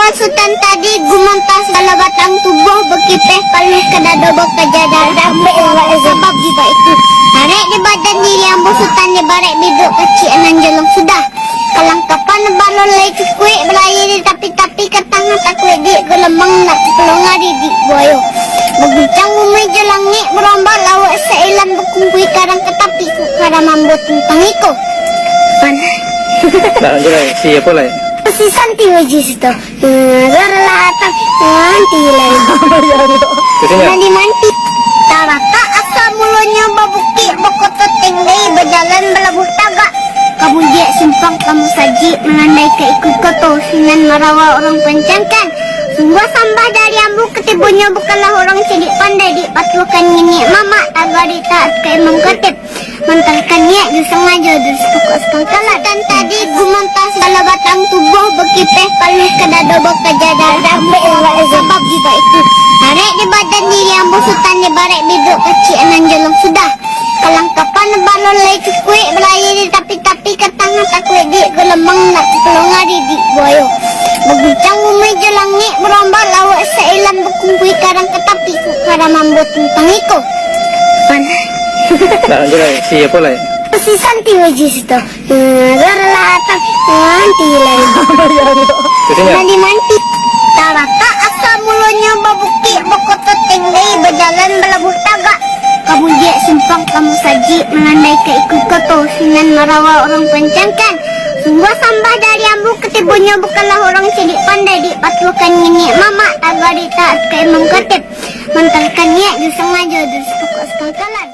Sultan tadi gumantas bala batang tubuh berkipeh paluh kedado berkejadar sebab juga itu. Tarik di badan diri ambu Sultan di barek biduk kecil anan jolong sudah. Kelangkapan balon lay cukui berlayar di tapi-tapi ke tangan takui di gelemang nak pelong hari di boyo. Berbincang bumi jelangit berombak lawak seilam berkumpui karang ke tapi karang mambut tentang itu. Mana? Nah, lanjut lagi. Siapa lagi? Si Santi wajib itu. Gerlatan nanti lagi. Kesini. Nanti manti. Tarata asal mulanya babuki bokotot tinggi berjalan belabuh tagak. Kamu dia simpang kamu saji menandai keikut koto sinan marawa orang pencangkan. Sungguh sambah dari ambu ketibunya bukanlah orang cedik pandai dipatukan ini mama agari taat ke imam khatib. Mentalkannya disengaja dari pokok sekangkala dan tadi gumantas bala batang tubuh berkipeh paluh kedado berkejadar sebab juga itu. Tarik di badan diri ambu Sultan di barek biduk kecil anan jolong sudah. Kelangkapan balon lay cukui berlayar di tapi-tapi ke tangan takui di gelemang nak pelong hari di boyo. Berbincang bumi jelangit berombak lawak seilam berkumpui karang ke tapi karang mambut tentang itu. Mana? Nah, lanjut lagi. Siapa lagi? Si Santi wajib itu. Gerlatan nanti lagi. Kesini. Nanti manti. Tarata asal mulanya babuki bokotot tinggi berjalan belabuh tagak. Kamu dia simpang kamu saji menandai keikut koto sinan marawa orang pencangkan. Sungguh sambah dari ambu ketibunya bukanlah orang cedik pandai dipatukan ini mama agari taat ke imam khatib. Mentalkannya disengaja dari pokok sekangkalan.